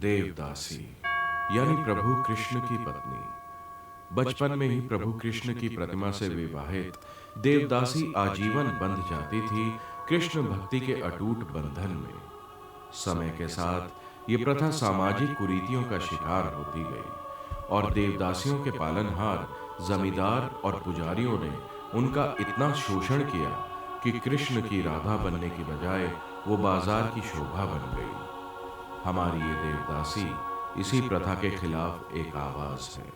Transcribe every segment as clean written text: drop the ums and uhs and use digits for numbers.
देवदासी यानी प्रभु कृष्ण की पत्नी। बचपन में ही प्रभु कृष्ण की प्रतिमा से विवाहित देवदासी आजीवन बंध जाती थी कृष्ण भक्ति के अटूट बंधन में। समय के साथ ये प्रथा सामाजिक कुरीतियों का शिकार होती गई और देवदासियों के पालनहार जमींदार और पुजारियों ने उनका इतना शोषण किया कि कृष्ण की राधा बनने की बजाय वो बाजार की शोभा बन गई। हमारी ये देवदासी इसी प्रथा के खिलाफ एक आवाज है।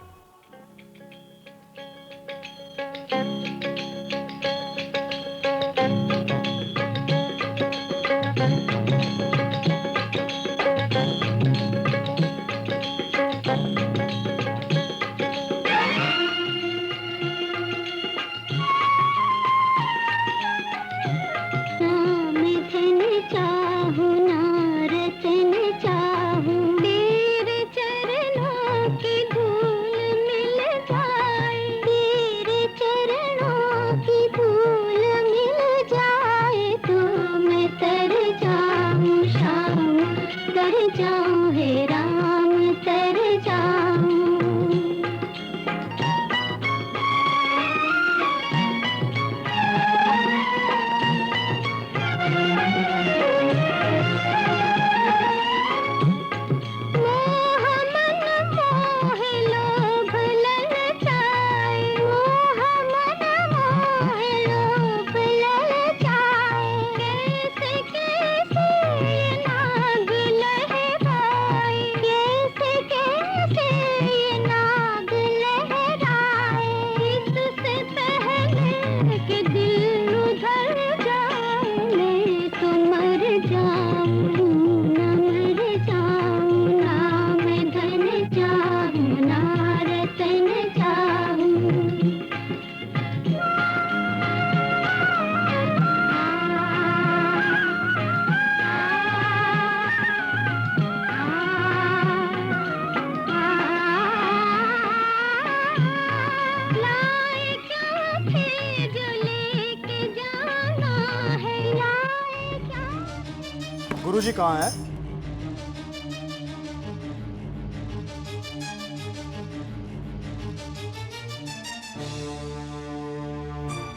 गुरुजी कहाँ है?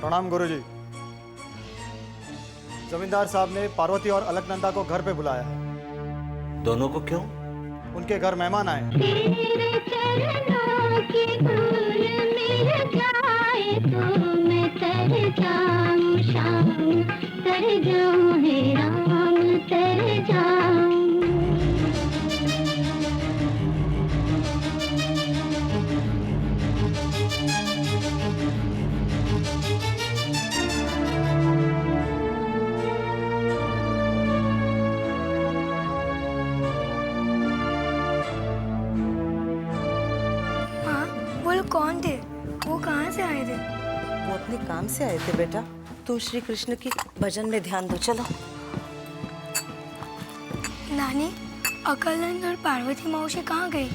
प्रणाम गुरुजी। जमींदार साहब ने पार्वती और अलकनंदा को घर पे बुलाया है। दोनों को क्यों? उनके घर मेहमान आए। कौन थे? वो कहाँ से आए थे? वो अपने काम से आए थे बेटा। तू श्री कृष्ण की भजन में ध्यान दो। चलो। नानी, अकलनंद और पार्वती मौसी कहाँ गई?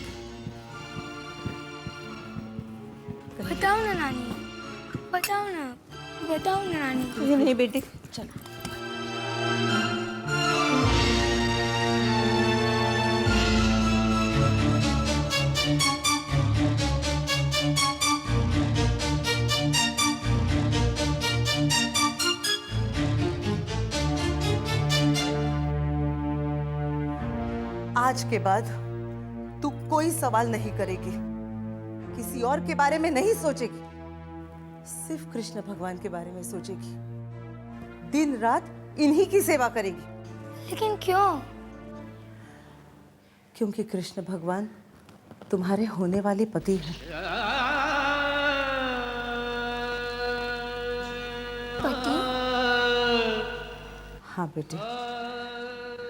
बताओ ना नानी, बताओ ना नानी। नहीं बेटी, चलो। आज के बाद तू कोई सवाल नहीं करेगी, किसी और के बारे में नहीं सोचेगी, सिर्फ कृष्ण भगवान के बारे में सोचेगी। दिन रात इन्हीं की सेवा करेगी। लेकिन क्यों? क्योंकि कृष्ण भगवान तुम्हारे होने वाले पति हैं। पति? हाँ बेटे,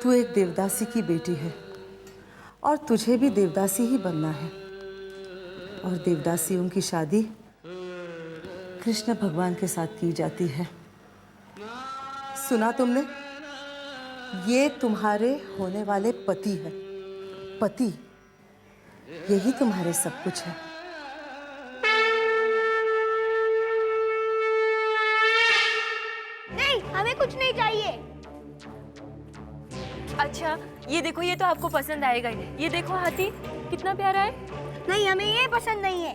तू एक देवदासी की बेटी है और तुझे भी देवदासी ही बनना है। और देवदासियों की शादी कृष्ण भगवान के साथ की जाती है। सुना तुमने? ये तुम्हारे होने वाले पति है। पति, यही तुम्हारे सब कुछ है। नहीं, हमें कुछ नहीं चाहिए। अच्छा ये देखो, ये तो आपको पसंद आएगा ही। ये देखो हाथी कितना प्यारा है। नहीं, हमें ये पसंद नहीं है।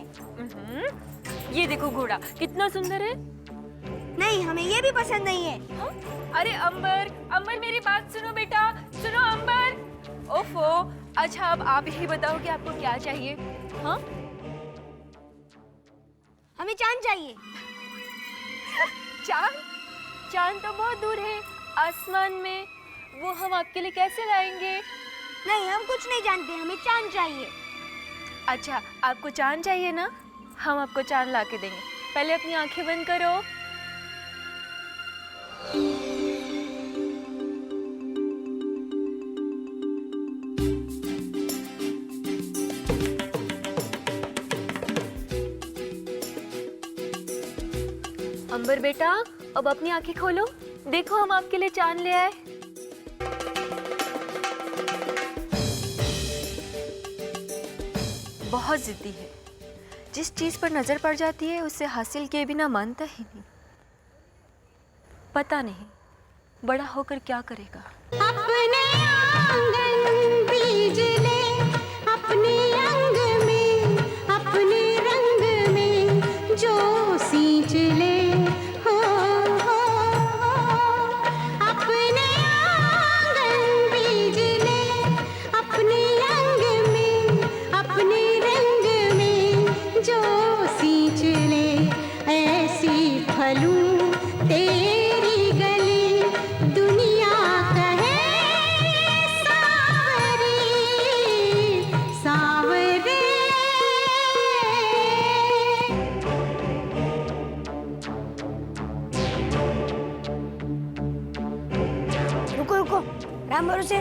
ये देखो घोड़ा कितना सुंदर है। नहीं, हमें ये भी पसंद नहीं है। हाँ? अरे अंबर, अंबर मेरी बात सुनो बेटा, सुनो अंबर। ओफो, अच्छा अब आप ही बताओ कि आपको क्या चाहिए। हाँ, हमें चांद चाहिए। चांद? चांद तो बहुत दूर है आसमान में, वो हम आपके लिए कैसे लाएंगे? नहीं, हम कुछ नहीं जानते, हमें चांद चाहिए। अच्छा आपको चांद चाहिए ना, हम आपको चांद ला के देंगे। पहले अपनी आंखें बंद करो। अंबर बेटा, अब अपनी आंखें खोलो, देखो हम आपके लिए चांद ले आए। बहुत जिद्दी है, जिस चीज पर नजर पड़ जाती है उसे हासिल किए बिना मानता ही नहीं। पता नहीं बड़ा होकर क्या करेगा। अपने आंगन बीज ले, अपने अंग में, अपने रंग में जो सींच ले। हो, अपने आंगन बीज ले, अपने अंग में, अपने रंग में जो सींच ले। ऐसी फलूं तेरी गली, दुनिया कहे सावरी, सावरे। रुको रुको, राम भरोसे,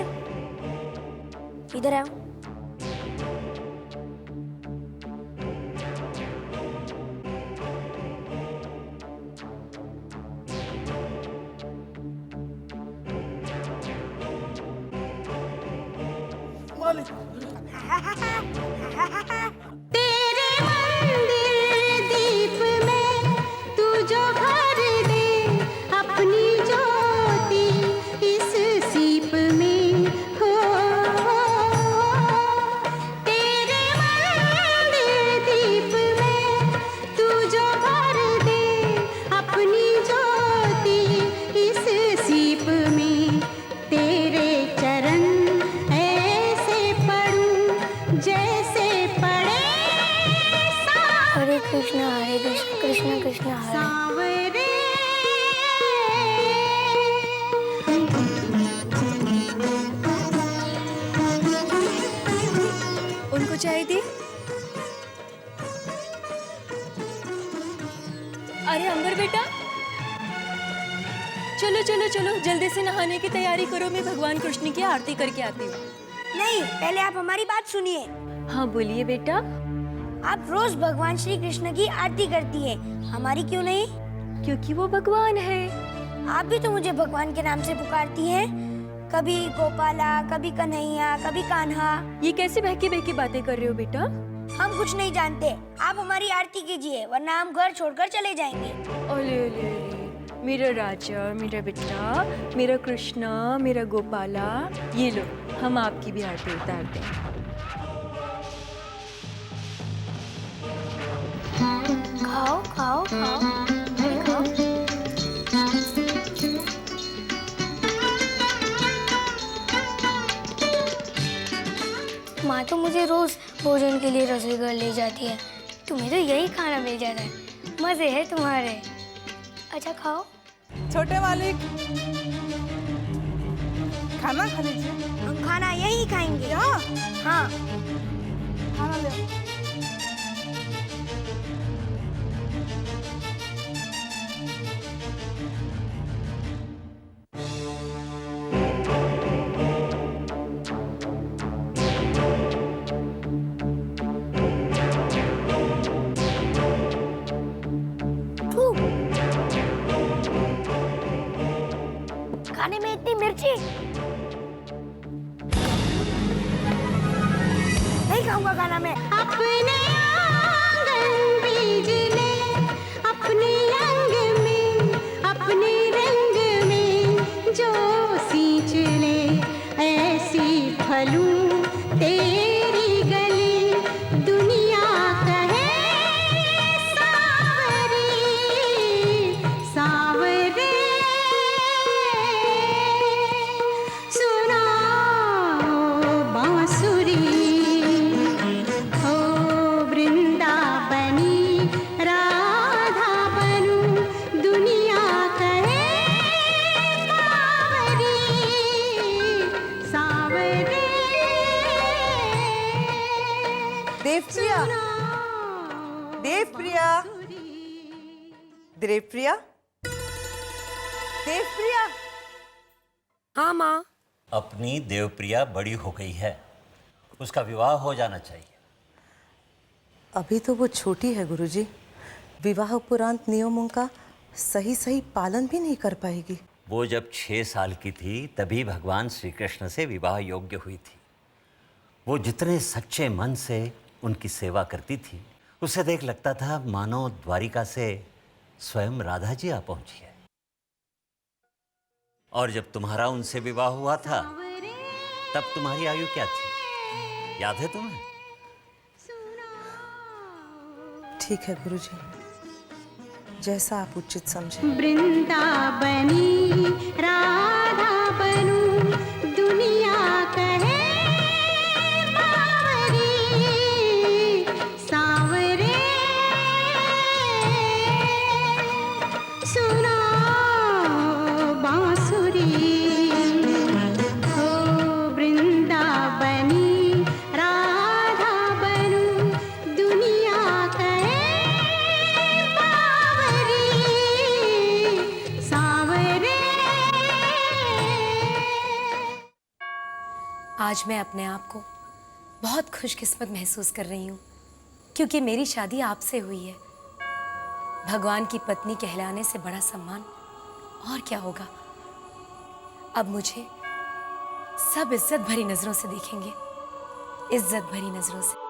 इधर आओ। तेरे मंदिर दीप में तू जो भर दे अपनी ज्योति इस सीप में। हो, तेरे मंदिर दीप में तू जो भर दे अपनी ज्योति इस सीप में। तेरे चरण ऐसे पढ़ूं जैसे पढ़े हरे कृष्णा कृष्ण कृष्ण हरे। सांवरे। उनको चाय दी। अरे अंबर बेटा, चलो चलो चलो, जल्दी से नहाने की तैयारी करो, मैं भगवान कृष्ण की आरती करके आती हूँ। नहीं, पहले आप हमारी बात सुनिए। हाँ बोलिए बेटा। आप रोज भगवान श्री कृष्ण की आरती करती है, हमारी क्यों नहीं? क्योंकि वो भगवान है। आप भी तो मुझे भगवान के नाम से पुकारती हैं। कभी गोपाला, कभी कन्हैया, कभी कान्हा। ये कैसे बहकी बहकी बातें कर रहे हो बेटा? हम कुछ नहीं जानते, आप हमारी आरती कीजिए वरना हम घर छोड़कर चले जाएंगे। ओले ओले ओले, मेरा राजा, मेरा बेटा, मेरा कृष्णा, मेरा गोपाला, ये लो हम आपकी भी आरती उतारते हैं। खाओ खाओ खाओ, अरे खाओ। माँ तो मुझे रोज भोजन के लिए रसोई घर ले जाती है, तुम्हें तो यही खाना मिल जाता है। मजे है तुम्हारे। अच्छा खाओ। छोटे मालिक, खाना खा लीजिए। हम खाना यही खाएंगे। यहाँ हाँ। खाना ले। खाने में इतनी मिर्ची नहीं खाऊंगा खाना में। अपने आंगन बीज ले, अपने अंग में, अपने रंग में जो सींच ले। चलूं तेरी गली, दुनिया कहे सावरी सावरे। सुनाओ बांसुरी हो वृंदावनी, राधा बनूं दुनिया कहे सावरी सावरे। देवप्रिया, देवप्रिया, देवप्रिया, देवप्रिया। हाँ माँ। अपनी देवप्रिया बड़ी हो गई है, उसका विवाह हो जाना चाहिए। अभी तो वो छोटी है गुरुजी, विवाह उपरांत नियमों का सही सही पालन भी नहीं कर पाएगी। वो जब 6 साल की थी तभी भगवान श्री कृष्ण से विवाह योग्य हुई थी। वो जितने सच्चे मन से उनकी सेवा करती थी, उसे देख लगता था मानो द्वारिका से स्वयं राधा जी आ पहुंची है। और जब तुम्हारा उनसे विवाह हुआ था तब तुम्हारी आयु क्या थी, याद है तुम्हें? ठीक है गुरुजी, जैसा आप उचित समझे। वृंदावनी राधा बनूं दुनिया कहे बावरी सावरे। सुनाओ बांसुरी हो वृंदावनी, राधा बनूं दुनिया कहे बावरी सावरे। आज मैं अपने आप को बहुत खुशकिस्मत महसूस कर रही हूँ, क्योंकि मेरी शादी आपसे हुई है। भगवान की पत्नी कहलाने से बड़ा सम्मान और क्या होगा। अब मुझे सब इज्जत भरी नजरों से देखेंगे, इज्जत भरी नजरों से।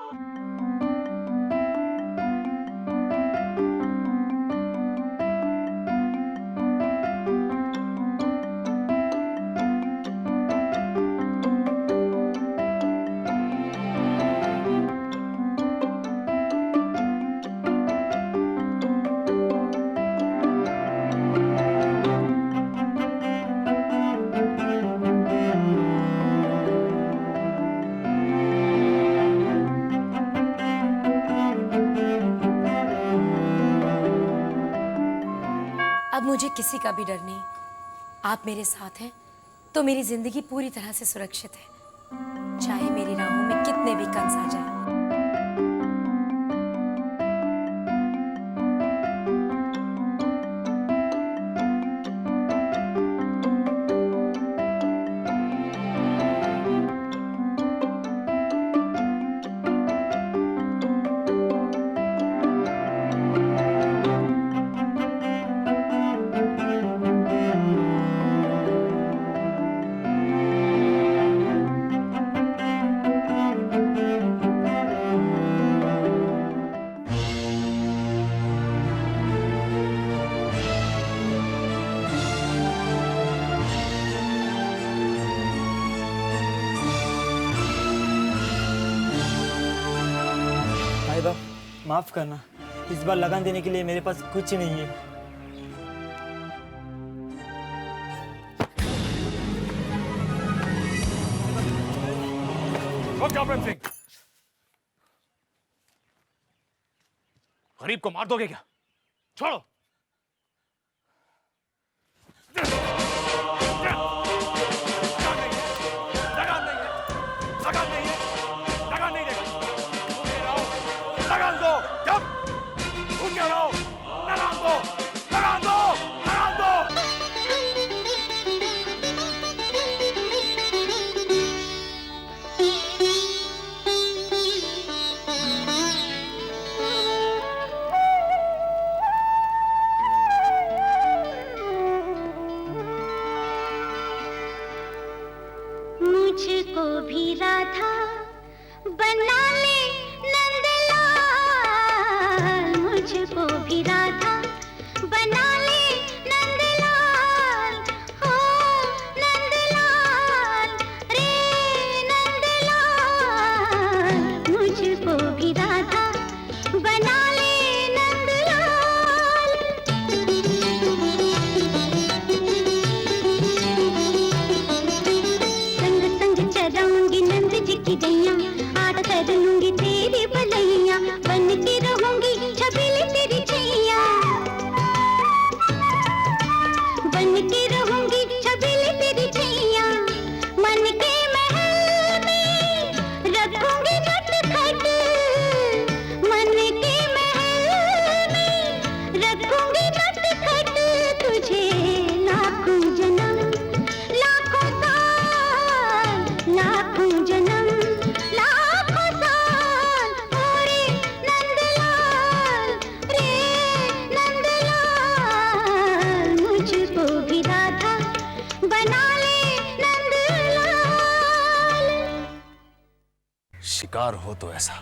अब मुझे किसी का भी डर नहीं। आप मेरे साथ हैं तो मेरी जिंदगी पूरी तरह से सुरक्षित है, चाहे मेरी राहों में कितने भी कंस आ जाएं। भाई बाप माफ करना, इस बार लगान देने के लिए मेरे पास कुछ नहीं है। रुक जाओ प्रेम सिंह, गरीब को मार दोगे क्या? छोड़ो। मुझको भी राधा बना ले नंदलाल। संग संग चराऊंगी नंद जी की गैया, आठ कर लूंगी तेरी भलैया, बन के रहूंगी छबीली तेरी छैया, बन के रहूंगी छबीली तेरी छैया। मन के महल में रखूंगी नटखट, मन के महल में रखूंगी नटखट, तुझे लाखों जन्म लाखों साल, लाखों जन्म लाखों साल। रे नंदलाल, रे नंदलाल, मुझको भी राधा बना ले नंदलाल। शिकार हो तो ऐसा।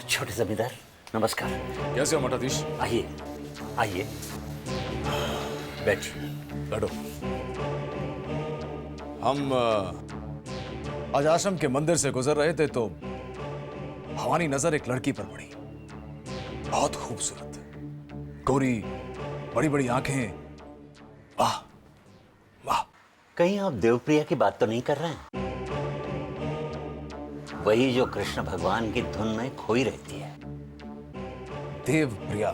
छोटे जमींदार नमस्कार। कैसे हो मठाधीश? आइए आइए, बैठिए। बैठो। हम आज आश्रम के मंदिर से गुजर रहे थे तो हमारी नजर एक लड़की पर पड़ी, बहुत खूबसूरत, गोरी, बड़ी बड़ी आंखें, वाह वाह। कहीं आप देवप्रिया की बात तो नहीं कर रहे हैं? वही जो कृष्ण भगवान की धुन में खोई रहती है। देवप्रिया?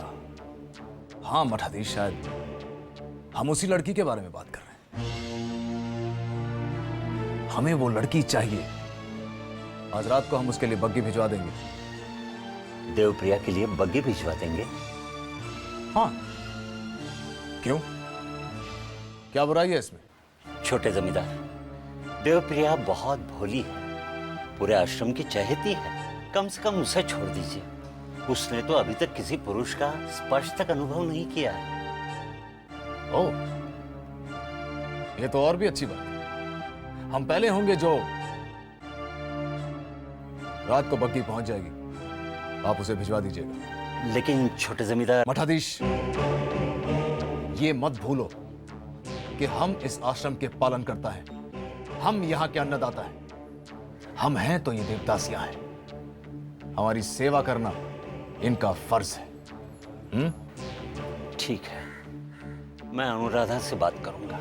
हाँ मठाधीश, शायद हम उसी लड़की के बारे में बात कर रहे हैं। हमें वो लड़की चाहिए। आज रात को हम उसके लिए बग्गी भिजवा देंगे। देवप्रिया के लिए बग्गी भिजवा देंगे? हाँ, क्यों? क्या बुराई है इसमें? छोटे जमींदार, देवप्रिया बहुत भोली है, पूरे आश्रम की चहेती है। कम से कम उसे छोड़ दीजिए। उसने तो अभी तक किसी पुरुष का स्पर्श तक अनुभव नहीं किया है। ओह, ये तो और भी अच्छी बात है। हम पहले होंगे जो रात को बग्गी पहुंच जाएगी, आप उसे भिजवा दीजिएगा। लेकिन छोटे जमींदार। मठाधीश, ये मत भूलो कि हम इस आश्रम के पालन करता है, हम यहाँ के अन्नदाता हैं। हम हैं तो ये देवदासियां हैं, हमारी सेवा करना इनका फर्ज है। ठीक है, मैं अनुराधा से बात करूंगा।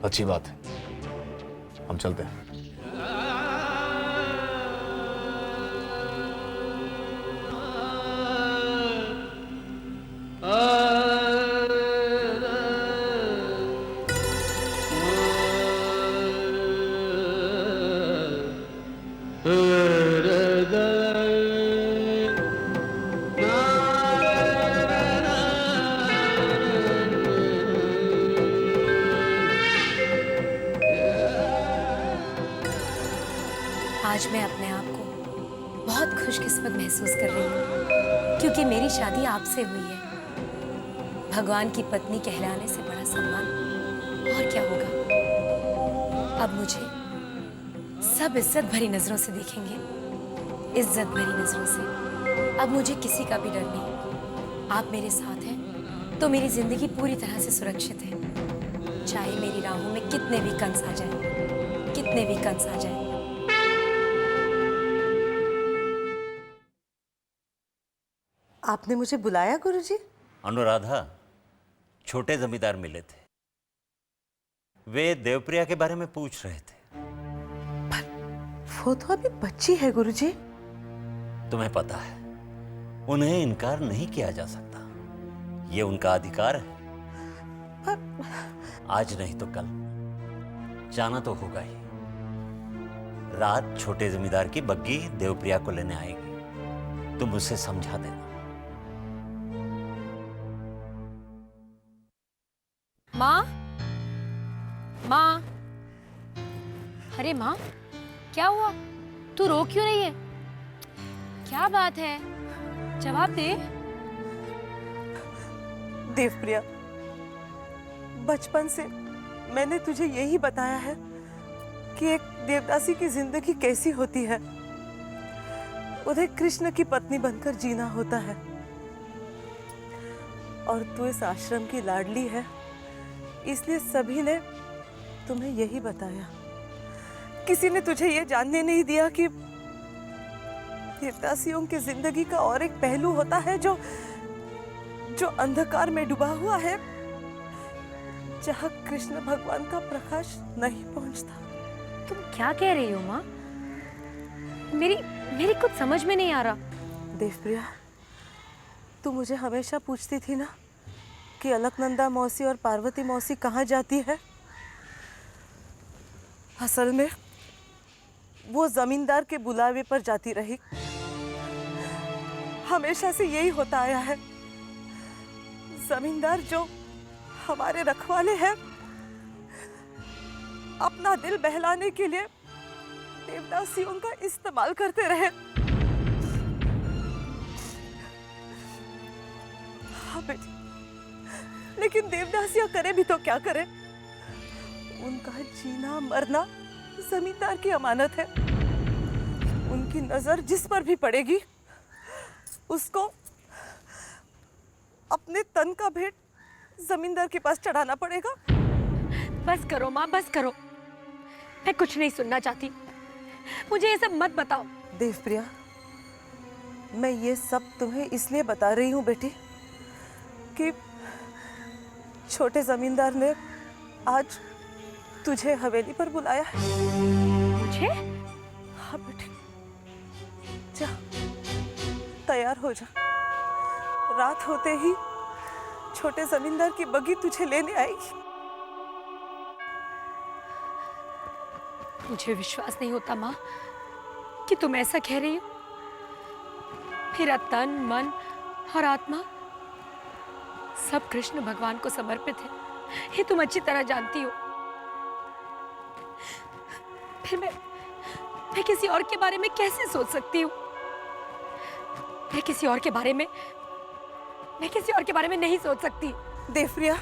अच्छी बात है, हम चलते हैं। आज मैं अपने आप को बहुत खुशकिस्मत महसूस कर रही हूँ, क्योंकि मेरी शादी आपसे हुई है। भगवान की पत्नी कहलाने से बड़ा सम्मान और क्या होगा। अब मुझे सब इज्जत भरी नजरों से देखेंगे, इज्जत भरी नजरों से। अब मुझे किसी का भी डर नहीं। आप मेरे साथ हैं तो मेरी जिंदगी पूरी तरह से सुरक्षित है। चाहे मेरी राहों में कितने भी कंस आ जाए, कितने भी कंस आ जाए। आपने मुझे बुलाया गुरुजी? अनुराधा, छोटे जमींदार मिले थे। वे देवप्रिया के बारे में पूछ रहे थे। वो तो अभी बच्ची है गुरुजी। तुम्हें पता है, उन्हें इनकार नहीं किया जा सकता। ये उनका अधिकार है। आज नहीं तो कल जाना तो होगा ही। रात छोटे जमींदार की बग्गी देवप्रिया को लेने आएगी। तुम उसे समझा देना। माँ, माँ, अरे माँ, क्या हुआ? तू रो क्यों रही है? क्या बात है? जवाब दे। देवप्रिया, बचपन से मैंने तुझे यही बताया है कि एक देवदासी की जिंदगी कैसी होती है। उन्हें कृष्ण की पत्नी बनकर जीना होता है। और तू इस आश्रम की लाडली है, इसलिए सभी ने तुम्हें यही बताया किसी ने तुझे ये जानने नहीं दिया कि देवदासियों की जिंदगी का और एक पहलू होता है जो अंधकार में डूबा हुआ है, जहाँ कृष्ण भगवान का प्रकाश नहीं पहुंचता। तुम क्या कह रही हो माँ? मेरी कुछ समझ में नहीं आ रहा। देवप्रिया, तू मुझे हमेशा पूछती थी ना कि अलकनंदा मौसी और पार्वती मौसी कहाँ जाती है। असल में वो जमींदार के बुलावे पर जाती रही। हमेशा से यही होता आया है। जमींदार जो हमारे रखवाले हैं, अपना दिल बहलाने के लिए देवदासियों का इस्तेमाल करते रहे। हाँ बेटी, लेकिन देवदासियां करे भी तो क्या करे? उनका जीना मरना जमींदार की अमानत है। उनकी नजर जिस पर भी पड़ेगी उसको अपने तन का भेंट जमींदार के पास चढ़ाना पड़ेगा। बस करो माँ, बस करो। मैं कुछ नहीं सुनना चाहती। मुझे ये सब मत बताओ। देवप्रिया, मैं ये सब तुम्हें इसलिए बता रही हूँ बेटी कि छोटे जमींदार ने आज तुझे हवेली पर बुलाया है। मुझे? हाँ बेटी, जा तैयार हो जा। रात होते ही छोटे जमींदार की बग्गी तुझे लेने आएगी। मुझे विश्वास नहीं होता माँ कि तुम ऐसा कह रही हो। मेरा तन, मन और आत्मा सब कृष्ण भगवान को समर्पित है, ये तुम अच्छी तरह जानती हो। फिर मैं किसी और के बारे में कैसे सोच सकती हूँ? मैं किसी और के बारे में नहीं सोच सकती। देवप्रिया,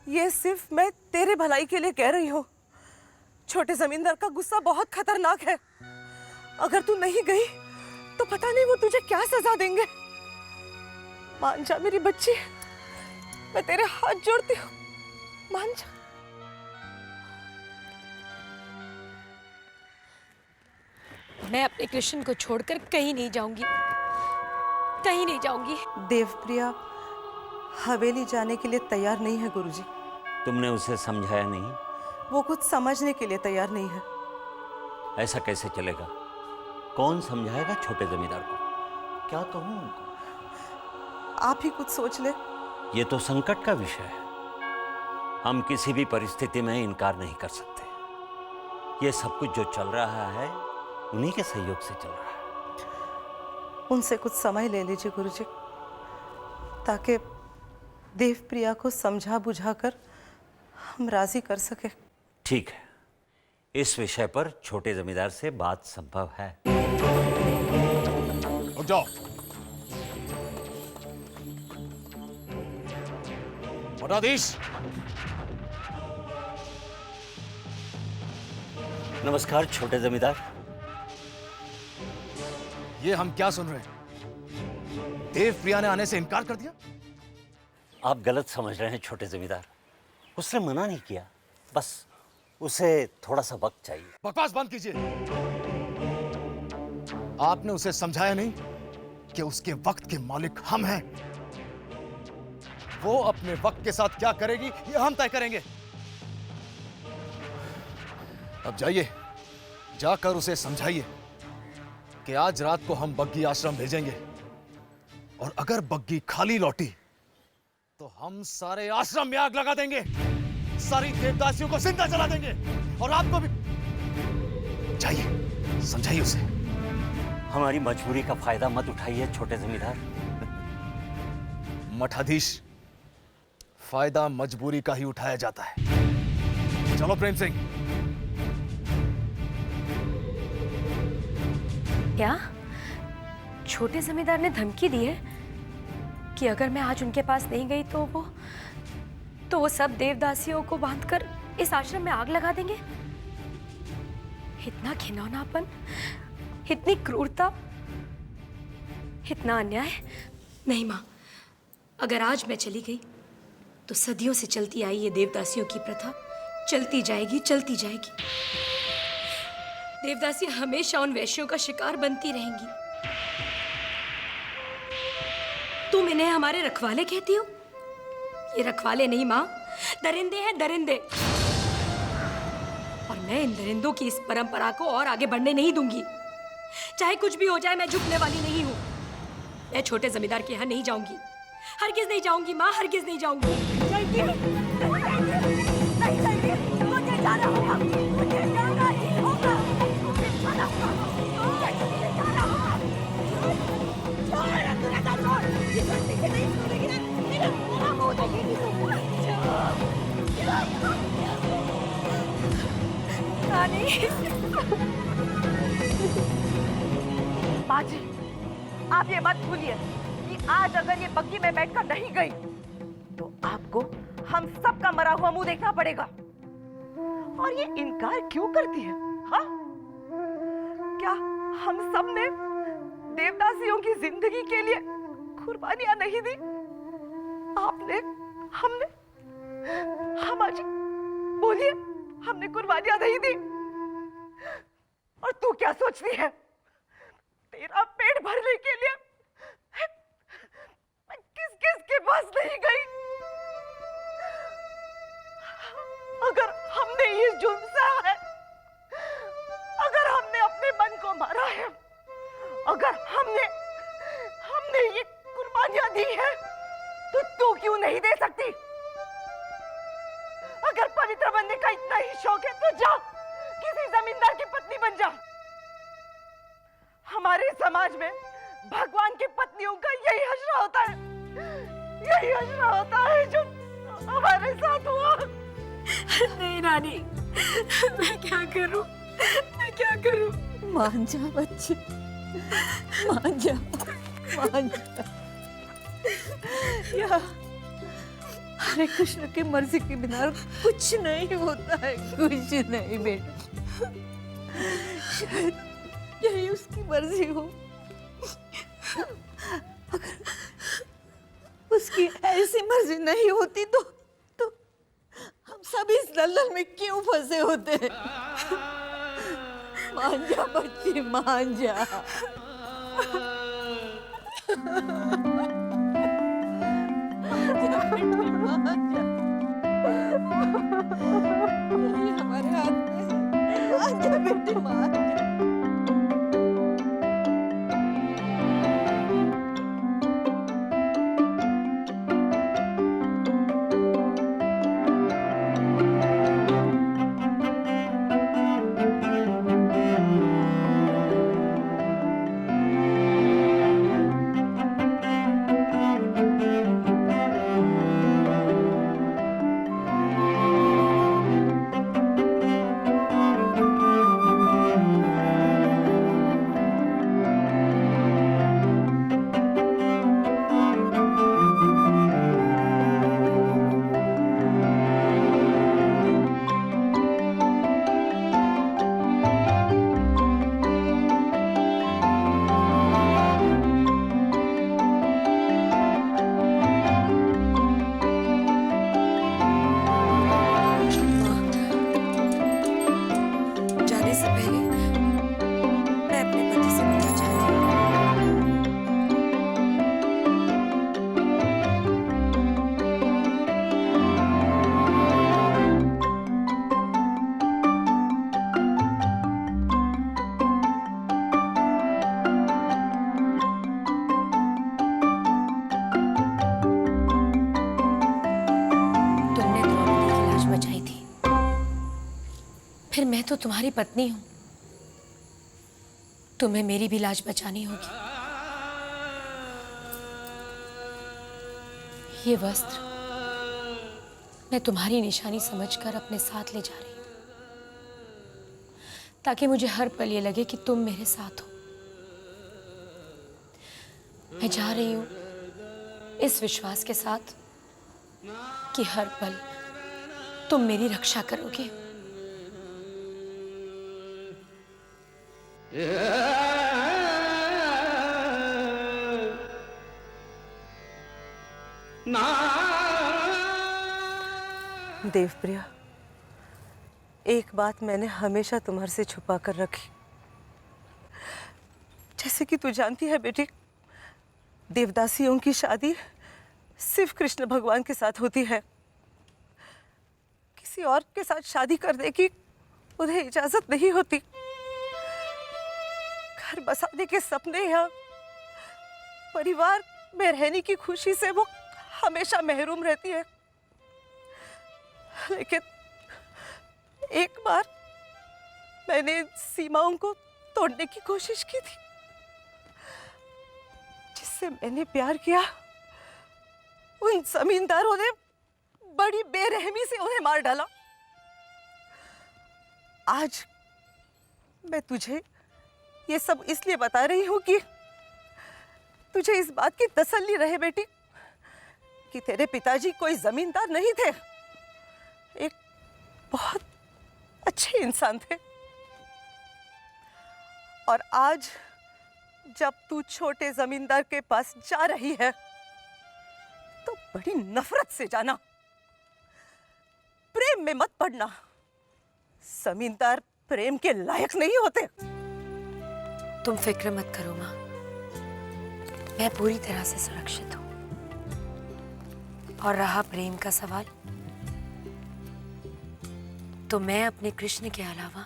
ये सिर्फ मैं तेरे भलाई के लिए कह रही हूँ। छोटे जमींदार का गुस्सा बहुत खतरनाक है। अगर तू नहीं गई तो पता नहीं वो तुझे क्या सजा देंगे। मान जा मेरी बच्ची, मैं तेरे हाथ जोड़ती हूँ, मान जा। मैं अपने कृष्ण को छोड़कर कहीं नहीं जाऊंगी, कहीं नहीं जाऊंगी। देवप्रिया हवेली जाने के लिए तैयार नहीं है गुरुजी। तुमने उसे समझाया नहीं? वो कुछ समझने के लिए तैयार नहीं है। ऐसा कैसे चलेगा? कौन समझाएगा छोटे जमींदार को? क्या कहूँ उनको? आप ही कुछ सोच ले। ये तो संकट का विषय है। हम किसी भी परिस्थिति में इनकार नहीं कर सकते। ये सब कुछ जो चल रहा है उन्हीं के सहयोग से चल रहा है। उनसे कुछ समय ले लीजिए गुरुजी, ताकि देवप्रिया को समझा बुझाकर हम राजी कर सके। ठीक है, इस विषय पर छोटे जमींदार से बात संभव है। रुक जाओ। मठाधीश, नमस्कार छोटे जमींदार। ये हम क्या सुन रहे हैं? देवप्रिया ने आने से इनकार कर दिया? आप गलत समझ रहे हैं छोटे जमींदार। उसने मना नहीं किया, बस उसे थोड़ा सा वक्त चाहिए। बकवास बंद कीजिए। आपने उसे समझाया नहीं कि उसके वक्त के मालिक हम हैं। वो अपने वक्त के साथ क्या करेगी ये हम तय करेंगे। अब जाइए, जाकर उसे समझाइए कि आज रात को हम बग्गी आश्रम भेजेंगे, और अगर बग्गी खाली लौटी तो हम सारे आश्रम में आग लगा देंगे, सारी देवदासियों को जिंदा जला देंगे, और आपको भी। जाइए, समझाइए उसे। हमारी मजबूरी का फायदा मत उठाइए छोटे जमींदार। मठाधीश, फायदा मजबूरी का ही उठाया जाता है। चलो प्रेम सिंह। क्या छोटे जमींदार ने धमकी दी है कि अगर मैं आज उनके पास नहीं गई तो वो सब देवदासियों को बांधकर इस आश्रम में आग लगा देंगे? इतना घिनौनापन, इतनी क्रूरता, इतना अन्याय। नहीं माँ, अगर आज मैं चली गई तो सदियों से चलती आई ये देवदासियों की प्रथा चलती जाएगी, चलती जाएगी। देवदासी हमेशा उन वैश्यों का शिकार बनती रहेंगी। तुम इन्हें हमारे रखवाले कहती हो? ये रखवाले नहीं माँ, दरिंदे हैं, दरिंदे। और मैं इन दरिंदों की इस परंपरा को और आगे बढ़ने नहीं दूंगी। चाहे कुछ भी हो जाए, मैं झुकने वाली नहीं हूँ। मैं छोटे जमींदार के यहाँ नहीं जाऊंगी, हरगिज नहीं जाऊंगी माँ, हरगिज नहीं जाऊंगी। नहीं जाइए, मुझे जाना होगा, मुझे जाना ही होगा, मुझे जाना होगा, मुझे जाना होगा। छोड़, तू ना छोड़, ये गलती से नहीं छोड़ेगी ना, मेरा मुंह देखेगी तू। नानी, माँ जी, आप ये मत भूलिए कि आज अगर ये बग्गी में बैठकर नहीं गई तो आपको हम सबका मरा हुआ मुंह देखना पड़ेगा। और ये इनकार क्यों करती है? हाँ? क्या हम सब ने देवदासियों की जिंदगी के लिए कुर्बानियां नहीं दी? आपने, हमने, हम आज बोलिए, हमने कुर्बानियां नहीं दी। और तू क्या सोचती है? तेरा पेट भरने के लिए मैं किस के पास नहीं गई? अगर हमने ये जुल्म सहा है, अगर हमने अपने मन को मारा है, अगर हमने ये कुर्बानियां दी है, तो तू क्यों नहीं दे सकती? अगर पवित्र बनने का इतना ही शौक है तो जा, किसी जमींदार की पत्नी बन जा। हमारे समाज में भगवान की पत्नियों का यही हश्र होता है, यही हश्र होता है जो हमारे साथ हुआ। नहीं नानी, मैं क्या करूं, मैं क्या करूं? मान जा बच्चे, मान जा, मान जा। या हरे कृष्ण की मर्जी के बिना कुछ नहीं होता है, कुछ नहीं बेटा। शायद यही उसकी मर्जी हो। अगर उसकी ऐसी मर्जी नहीं होती तो हम सब इस दलदल में क्यों फंसे होते? मान जा बच्ची, मान जा। ये हमारे हाथ में है। मान जा बेटी, मान जा। फिर मैं तो तुम्हारी पत्नी हूं, तुम्हें मेरी भी लाज बचानी होगी। ये वस्त्र मैं तुम्हारी निशानी समझकर अपने साथ ले जा रही हूं, ताकि मुझे हर पल ये लगे कि तुम मेरे साथ हो। मैं जा रही हूं इस विश्वास के साथ कि हर पल तुम मेरी रक्षा करोगे। देवप्रिया, एक बात मैंने हमेशा तुम्हारे से छुपा कर रखी। जैसे कि तू जानती है बेटी, देवदासियों की शादी सिर्फ कृष्ण भगवान के साथ होती है। किसी और के साथ शादी करने की उन्हें इजाजत नहीं होती। घर बसाने के सपने या परिवार में रहने की खुशी से वो हमेशा महरूम रहती है। लेकिन एक बार मैंने सीमाओं को तोड़ने की कोशिश की थी। जिससे मैंने प्यार किया, उन जमींदारों ने बड़ी बेरहमी से उन्हें मार डाला। आज मैं तुझे ये सब इसलिए बता रही हूं कि तुझे इस बात की तसल्ली रहे बेटी कि तेरे पिताजी कोई जमींदार नहीं थे, एक बहुत अच्छे इंसान थे। और आज जब तू छोटे जमींदार के पास जा रही है तो बड़ी नफरत से जाना, प्रेम में मत पड़ना। जमींदार प्रेम के लायक नहीं होते। तुम फिक्र मत करो माँ, मैं पूरी तरह से सुरक्षित हूँ। और रहा प्रेम का सवाल, तो मैं अपने कृष्ण के अलावा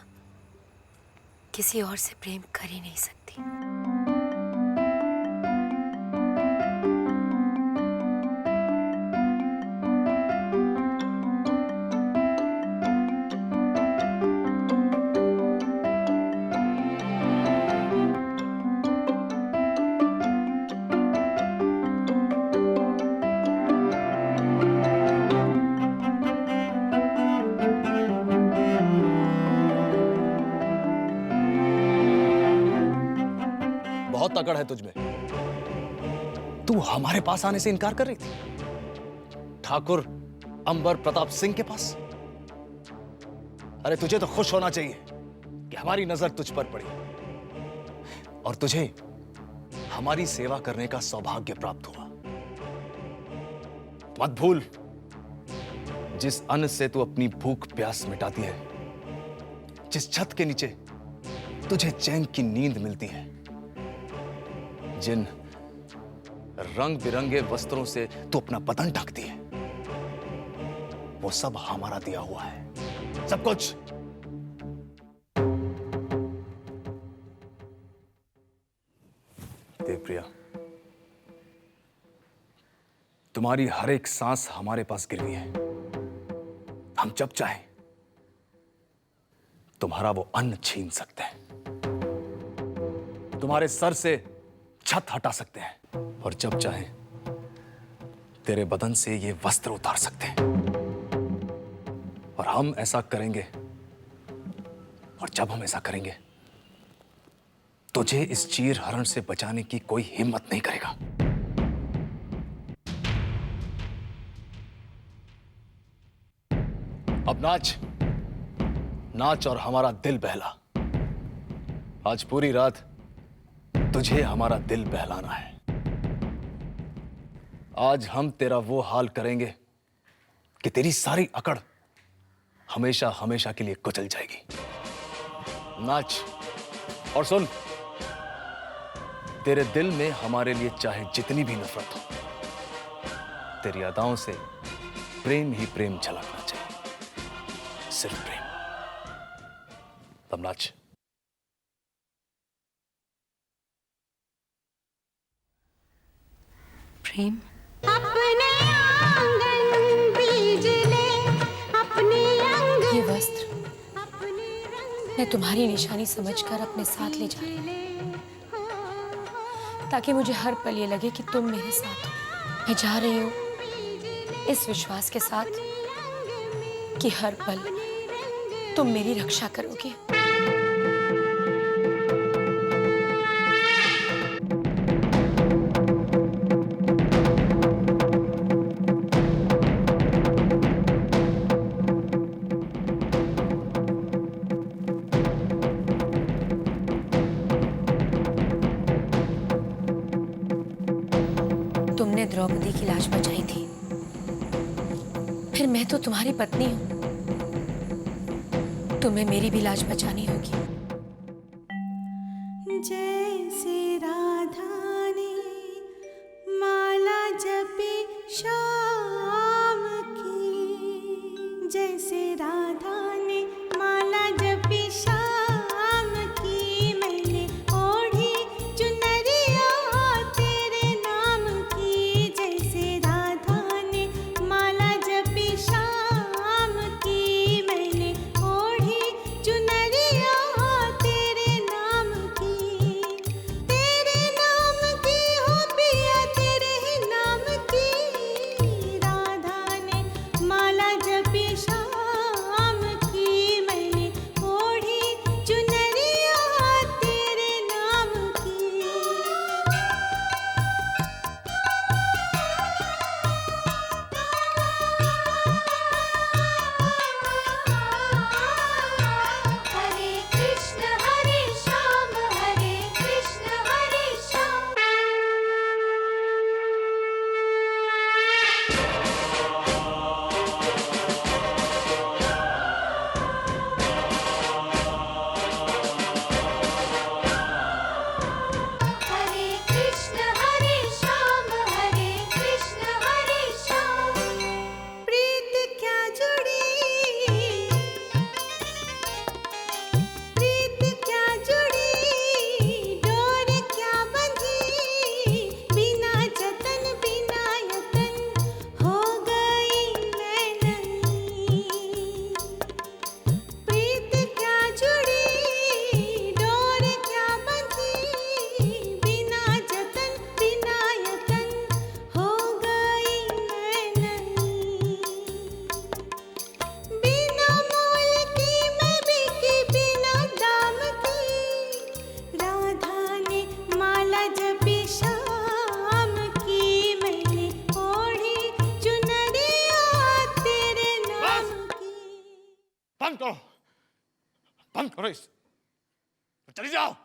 किसी और से प्रेम कर ही नहीं सकती। बहुत तकड़ है तुझमें। तू हमारे पास आने से इनकार कर रही थी, ठाकुर अंबर प्रताप सिंह के पास। अरे तुझे तो खुश होना चाहिए कि हमारी नजर तुझ पर पड़ी और तुझे हमारी सेवा करने का सौभाग्य प्राप्त हुआ। मत भूल, जिस अन्न से तू अपनी भूख प्यास मिटाती है, जिस छत के नीचे तुझे चैन की नींद मिलती है, जिन रंग बिरंगे वस्त्रों से तू अपना बदन ढकती है, वो सब हमारा दिया हुआ है, सब कुछ। देवप्रिया, तुम्हारी हर एक सांस हमारे पास गिरवी है। हम जब चाहें तुम्हारा वो अन्न छीन सकते हैं, तुम्हारे सर से छत हटा सकते हैं, और जब चाहें तेरे बदन से ये वस्त्र उतार सकते हैं। और हम ऐसा करेंगे, और जब हम ऐसा करेंगे तुझे इस चीर हरण से बचाने की कोई हिम्मत नहीं करेगा। अब नाच, नाच और हमारा दिल बहला। आज पूरी रात तुझे हमारा दिल बहलाना है। आज हम तेरा वो हाल करेंगे कि तेरी सारी अकड़ हमेशा हमेशा के लिए कुचल जाएगी। नाच और सुन, तेरे दिल में हमारे लिए चाहे जितनी भी नफरत हो, तेरी अदाओं से प्रेम ही प्रेम झलकना चाहिए, सिर्फ प्रेम। तब नाच। प्रेम अपने आंगन बीज ले, अपने आंगन ये वस्त्र मैं तुम्हारी निशानी समझकर अपने साथ ले जा रही हूँ, ताकि मुझे हर पल ये लगे कि तुम मेरे साथ हो। मैं जा रही हूँ इस विश्वास के साथ कि हर पल तुम मेरी रक्षा करोगे। तुमने द्रौपदी की लाश बचाई थी, फिर मैं तो तुम्हारी पत्नी हूं, तुम्हें मेरी भी लाश बचानी होगी। जैसे बंद करो इस, चली जाओ।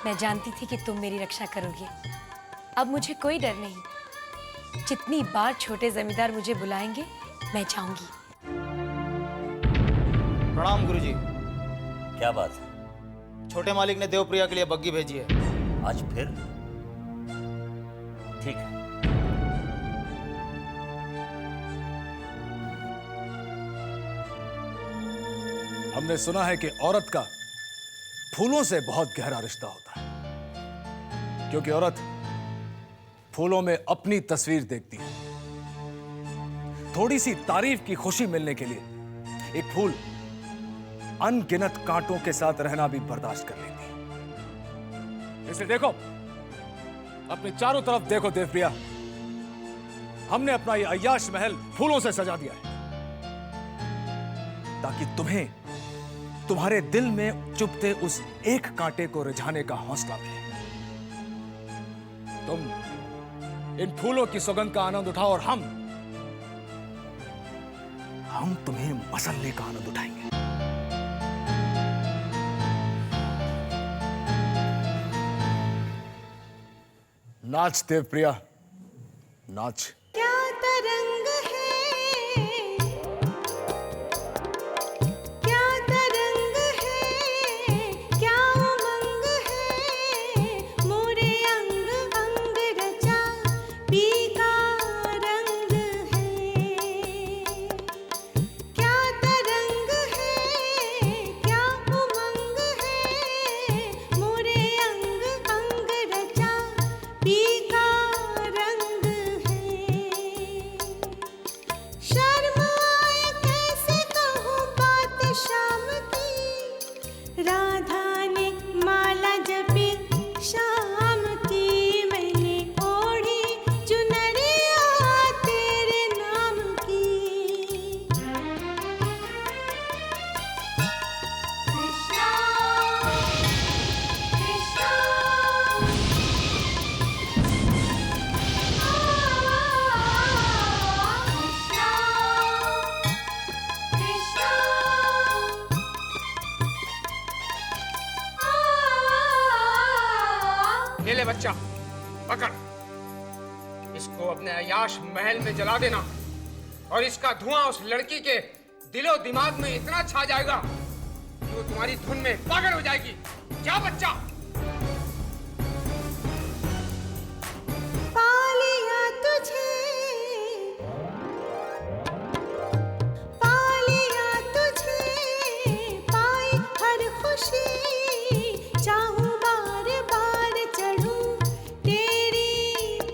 मैं जानती थी कि तुम मेरी रक्षा करोगे। अब मुझे कोई डर नहीं। जितनी बार छोटे जमींदार मुझे बुलाएंगे मैं जाऊंगी। प्रणाम गुरुजी। क्या बात है? छोटे मालिक ने देवप्रिया के लिए बग्गी भेजी है। आज फिर? ठीक है। हमने सुना है कि औरत का फूलों से बहुत गहरा रिश्ता होता है, क्योंकि औरत फूलों में अपनी तस्वीर देखती है। थोड़ी सी तारीफ की खुशी मिलने के लिए एक फूल अनगिनत कांटों के साथ रहना भी बर्दाश्त कर लेती है। इसलिए देखो, अपने चारों तरफ देखो देवप्रिया, हमने अपना ये अय्याश महल फूलों से सजा दिया है, ताकि तुम्हें तुम्हारे दिल में चुभते उस एक कांटे को रिझाने का हौसला मिले। तुम इन फूलों की सुगंध का आनंद उठाओ और हम तुम्हें मसल्ले का आनंद उठाएंगे। नाच देवप्रिया, नाच। क्या तरंग है, क्या तरंग है, क्या उमंग है, मोरे अंग अंग रचा पीका रंग है। क्या तरंग है, क्या उमंग है, मोरे अंग अंग रचा पीका रंग है। शर्म आए कैसे कहूँ बात शाम की, राधा ने माला जपी शाम की, मैंने ओढ़ी चुनरिया तेरे नाम की। कृष्णा कृष्णा ले ले बच्चा, पकड़। इसको अपने अय्याश महल में जला देना, और इसका धुआं उस लड़की के दिलो दिमाग में इतना छा जाएगा कि वो तुम्हारी धुन में पागल हो जाएगी। क्या बच्चा? पा लिया तुझे, पा लिया तुझे, पाई हर खुशी, चाहूं बार बार चढ़ूं तेरी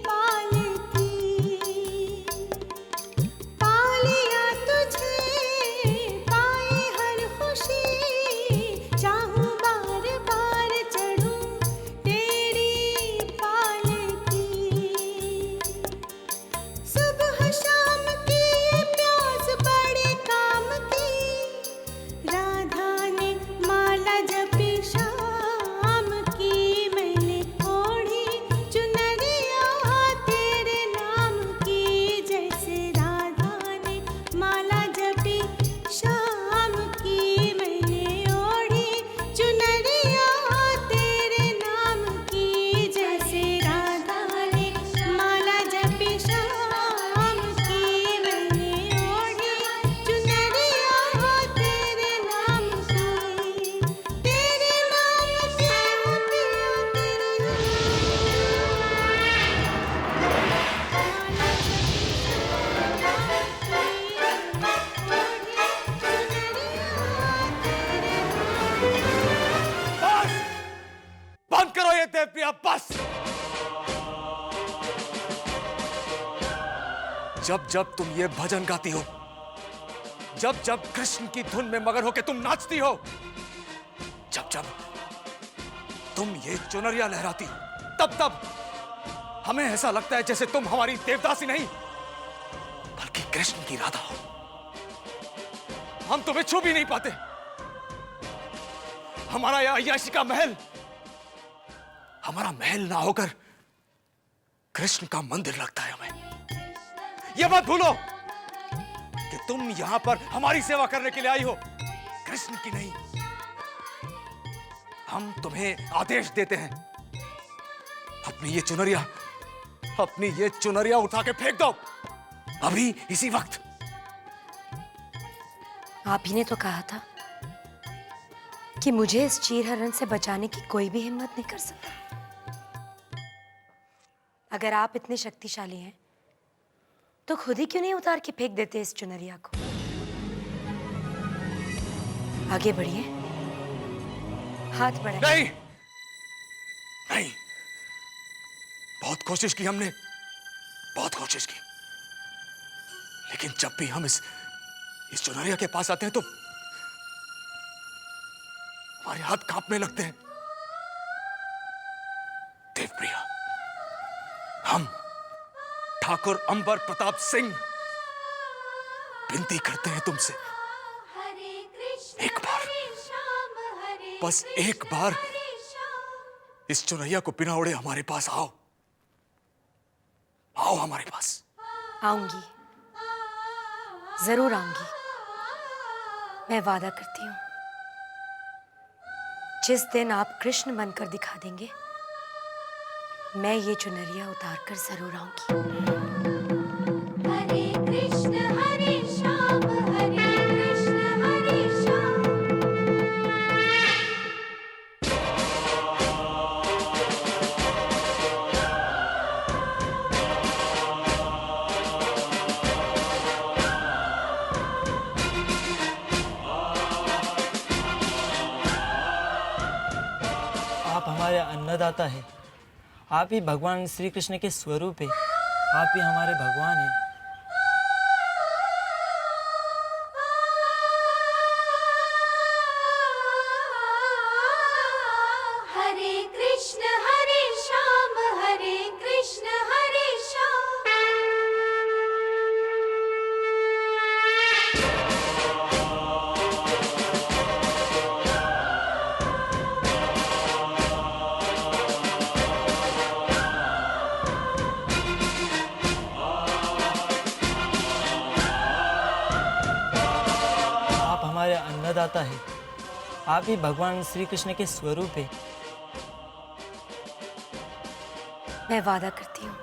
पालकी। पा लिया तुझे, पाई हर खुशी, चाहूं बार बार चढ़ूं तेरी पालकी। सुबह शाम की ये प्यास बड़े काम की, राधा ने माला जपी शाम की, मैंने ओढ़ी चुनरिया तेरे नाम की। जैसे राधा ने माला जपी शाम की, मैंने ओढ़ी चुनरिया तेरे नाम की। जैसे राधा ने माला जपी शाम की, मैंने ओढ़ी चुनरिया तेरे नाम की। तेरे नाम की बस, बंद करो ये देवप्रिया, बस। जब जब तुम ये भजन गाती हो, जब जब कृष्ण की धुन में मगन होकर तुम नाचती हो, जब जब तुम ये चुनरिया लहराती हो, तब तब हमें ऐसा लगता है जैसे तुम हमारी देवदासी नहीं बल्कि कृष्ण की राधा हो। हम तुम्हें छू भी नहीं पाते। हमारा यह अय्याशी का महल हमारा महल ना होकर कृष्ण का मंदिर लगता है हमें। ये मत भूलो कि तुम यहां पर हमारी सेवा करने के लिए आई हो, कृष्ण की नहीं। हम तुम्हें आदेश देते हैं, अपनी ये चुनरिया उठा के फेंक दो अभी इसी वक्त। आप ही ने तो कहा था कि मुझे इस चीरहरण से बचाने की कोई भी हिम्मत नहीं कर सकता। अगर आप इतने शक्तिशाली हैं तो खुद ही क्यों नहीं उतार के फेंक देते इस चुनरिया को? आगे बढ़िए, हाथ बढ़ाइए। नहीं, नहीं, बहुत कोशिश की हमने, बहुत कोशिश की, लेकिन जब भी हम इस चुनरिया के पास आते हैं तो हमारे हाथ कांपने लगते हैं। देवप्रिया, हम ठाकुर अंबर प्रताप सिंह विनती करते हैं तुमसे, एक बार, बस एक बार इस चुनरिया को बिना उड़े हमारे पास आओ, आओ हमारे पास। आऊंगी, जरूर आऊंगी। मैं वादा करती हूँ, जिस दिन आप कृष्ण बनकर दिखा देंगे, मैं ये चुनरिया उतार कर जरूर आऊंगी। हरे कृष्ण हरे श्याम हरे कृष्ण हरे श्याम। आप हमारे अन्नदाता है, आप ही भगवान श्री कृष्ण के स्वरूप है, आप ही हमारे भगवान हैं। हरे कृष्ण हरे श्याम हरे कृष्ण हरे श्याम। आप हमारे अन्नदाता है, आप ही भगवान श्री कृष्ण के स्वरूप है। मैं वादा करती हूँ,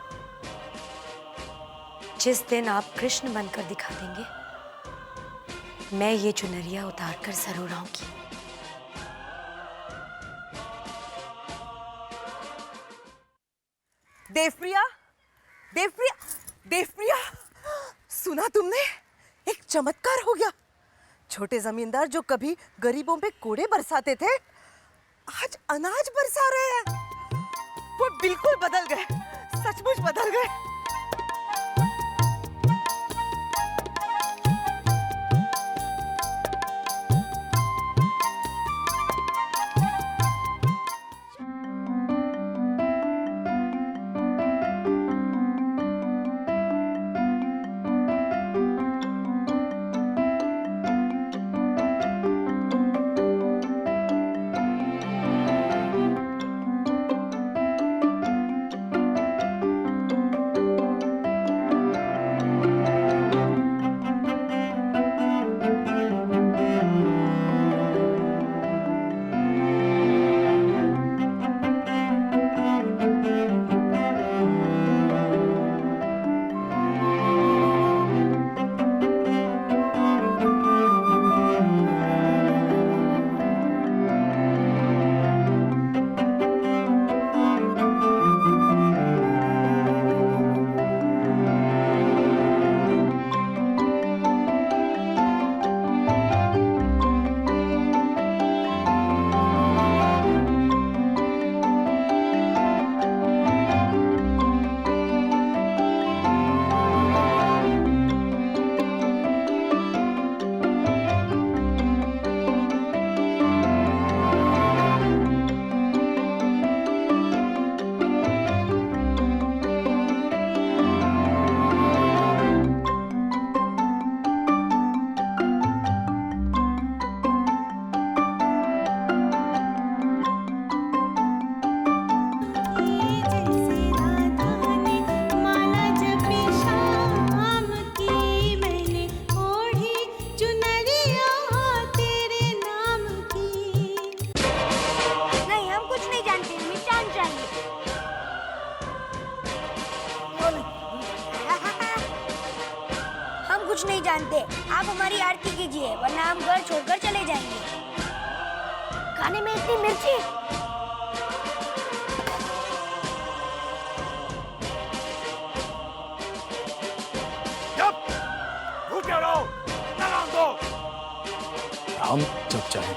जिस दिन आप कृष्ण बनकर दिखा देंगे, मैं ये चुनरिया उतार कर जरूर आऊंगी। देवप्रिया, देवप्रिया, देवप्रिया, सुना तुमने? एक चमत्कार हो गया। छोटे जमींदार जो कभी गरीबों पे कोड़े बरसाते थे, आज अनाज बरसा रहे हैं। वो बिल्कुल बदल गए, सचमुच बदल गए। कुछ नहीं जानते। आप हमारी आरती कीजिए वरना हम घर छोड़कर चले जाएंगे। खाने में इतनी मिर्ची। हम जब चाहे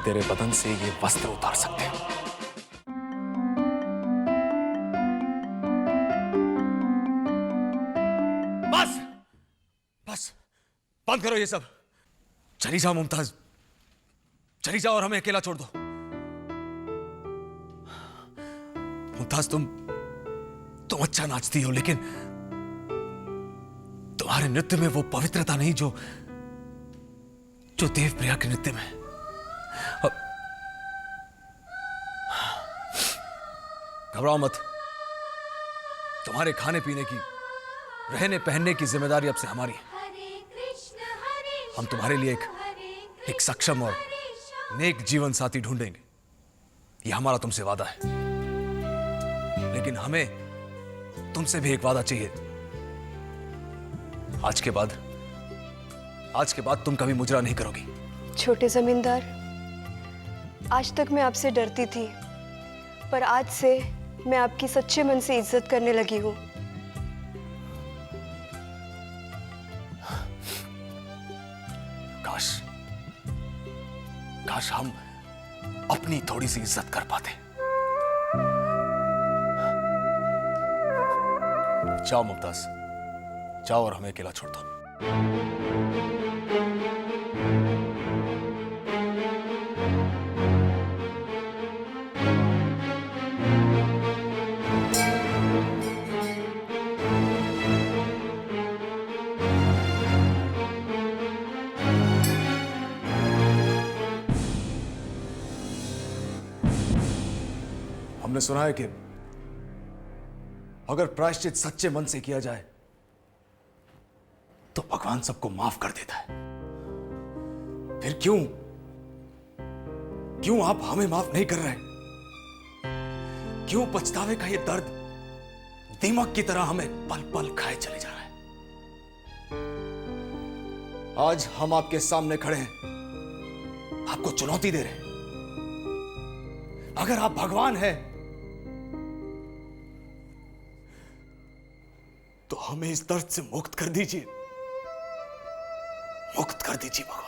तेरे बदन से ये वस्त्र उतार सकते हैं। बस बस बंद करो ये सब। चली जाओ मुमताज, चली जाओ और हमें अकेला छोड़ दो। मुमताज तुम अच्छा नाचती हो, लेकिन तुम्हारे नृत्य में वो पवित्रता नहीं जो देवप्रिया के नृत्य में। घबराओ मत, तुम्हारे खाने पीने की, रहने पहनने की जिम्मेदारी अब से हमारी है। हम तुम्हारे लिए एक सक्षम और नेक जीवन साथी ढूंढेंगे, यह हमारा तुमसे वादा है। लेकिन हमें तुमसे भी एक वादा चाहिए। आज के बाद तुम कभी मुजरा नहीं करोगी। छोटे जमींदार, आज तक मैं आपसे डरती थी, पर आज से मैं आपकी सच्चे मन से इज्जत करने लगी हूँ। काश हम अपनी थोड़ी सी इज्जत कर पाते। जाओ मुमताज, जाओ और हमें अकेला छोड़ दो। हमने सुना है कि अगर प्रायश्चित सच्चे मन से किया जाए तो भगवान सबको माफ कर देता है। फिर क्यों आप हमें माफ नहीं कर रहे? क्यों पछतावे का ये दर्द दीमक की तरह हमें पल पल खाए चले जा रहा है? आज हम आपके सामने खड़े हैं, आपको चुनौती दे रहे हैं। अगर आप भगवान हैं तो हमें इस दर्द से मुक्त कर दीजिए, मुक्त कर दीजिए भगवान।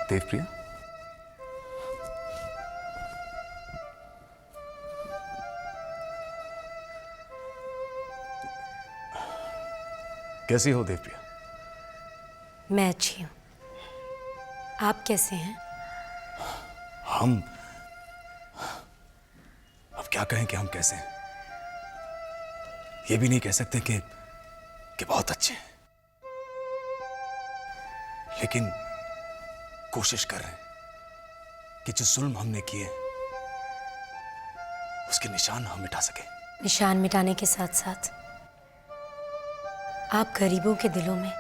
देवप्रिया, कैसी हो देवप्रिया? मैं अच्छी हूं। आप कैसे हैं? हम अब क्या कहें कि हम कैसे हैं? ये भी नहीं कह सकते कि बहुत अच्छे हैं, लेकिन कोशिश कर रहे हैं कि जो जुल्म हमने किए उसके निशान हम मिटा सके। निशान मिटाने के साथ साथ आप गरीबों के दिलों में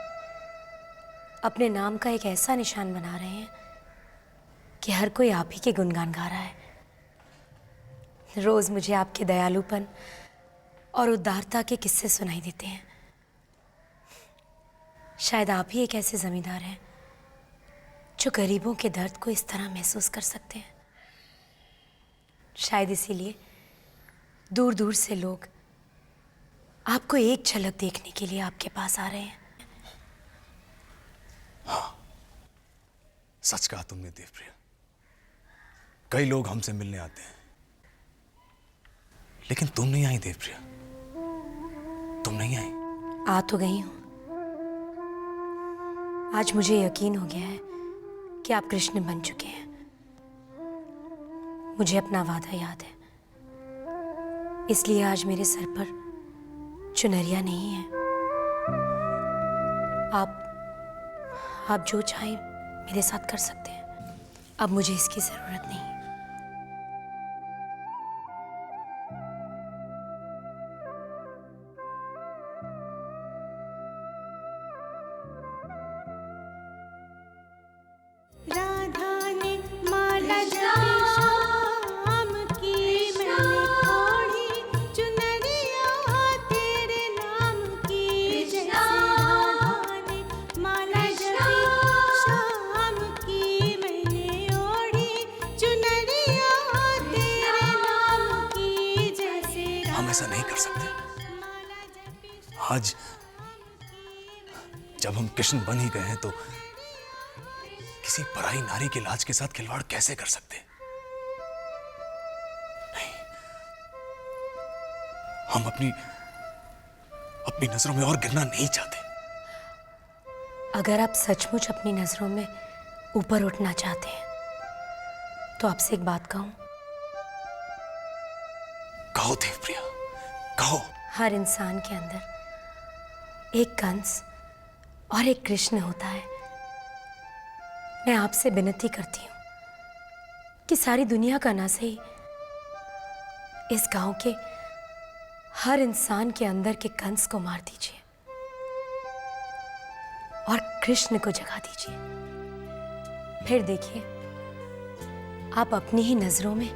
अपने नाम का एक ऐसा निशान बना रहे हैं कि हर कोई आप ही के गुणगान गा रहा है। रोज मुझे आपके दयालुपन और उदारता के किस्से सुनाई देते हैं। शायद आप ही एक ऐसे जमींदार हैं जो गरीबों के दर्द को इस तरह महसूस कर सकते हैं। शायद इसीलिए दूर दूर से लोग आपको एक झलक देखने के लिए आपके पास आ रहे हैं। हाँ, सच कहा तुमने देवप्रिया। कई लोग हमसे मिलने आते हैं, लेकिन तुम नहीं आई देवप्रिया। तुम नहीं आई? आ तो गई हूँ। आज मुझे यकीन हो गया है कि आप कृष्ण बन चुके हैं। मुझे अपना वादा याद है, इसलिए आज मेरे सर पर चुनरिया नहीं है। आप जो चाहें मेरे साथ कर सकते हैं। अब मुझे इसकी जरूरत नहीं। राधा ने माला जपी शाम की, मैंने ओढ़ी चुनरिया तेरे नाम की। जैसे राधा ने माला जपी शाम की, मैंने ओढ़ी चुनरिया तेरे नाम की। जैसे हम ऐसा नहीं कर सकते। आज जब हम कृष्ण बन ही गए हैं तो किसी पराई नारी की लाज के साथ खिलवाड़ कैसे कर सकते? नहीं, हम अपनी नजरों में और गिरना नहीं चाहते। अगर आप सचमुच अपनी नजरों में ऊपर उठना चाहते हैं तो आपसे एक बात कहूं। कहो देवप्रिया, कहो। हर इंसान के अंदर एक कंस और एक कृष्ण होता है। मैं आपसे विनती करती हूँ कि सारी दुनिया का ना सही, इस गांव के हर इंसान के अंदर के कंस को मार दीजिए और कृष्ण को जगा दीजिए। फिर देखिए आप अपनी ही नजरों में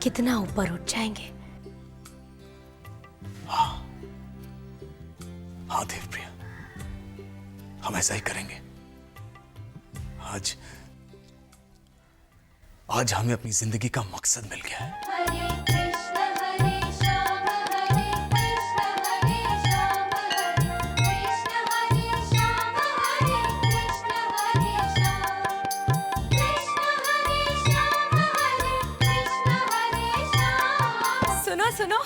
कितना ऊपर उठ जाएंगे। हाँ देवप्रिया, हम ऐसा ही करेंगे। आज हमें अपनी जिंदगी का मकसद मिल गया है। हरे कृष्ण हरे श्याम, हरे कृष्ण हरे श्याम, हरे कृष्ण हरे श्याम, हरे कृष्ण हरे श्याम, कृष्ण हरे श्याम, हरे कृष्ण हरे श्याम। सुनो सुनो,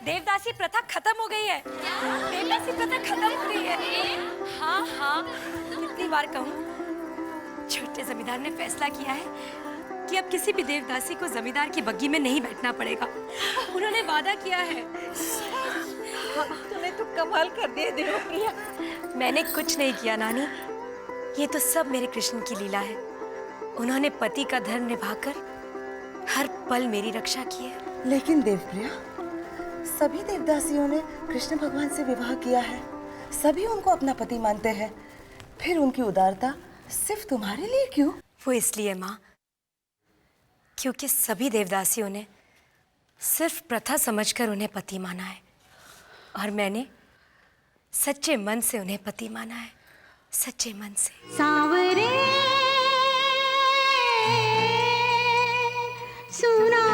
देवदासी प्रथा खत्म हो गई है। देवदासी प्रथा खत्म हो गई है। हाँ हाँ, कितनी बार कहूँ, छोटे जमींदार ने फैसला किया है कि अब किसी भी देवदासी को जमींदार की बग्गी में नहीं बैठना पड़ेगा। उन्होंने वादा किया है। तूने तो कमाल कर दिया देवप्रिया। मैंने कुछ नहीं किया नानी, ये तो सब मेरे कृष्ण की लीला है। उन्होंने पति का धर्म निभाकर हर पल मेरी रक्षा की है। लेकिन देवप्रिया, सभी देवदासियों ने कृष्ण भगवान से विवाह किया है, सभी उनको अपना पति मानते हैं, फिर उनकी उदारता सिर्फ तुम्हारे लिए क्यों? वो इसलिए माँ, क्योंकि सभी देवदासियों ने सिर्फ प्रथा समझकर उन्हें पति माना है और मैंने सच्चे मन से उन्हें पति माना है, सच्चे मन से। सांवरे सुना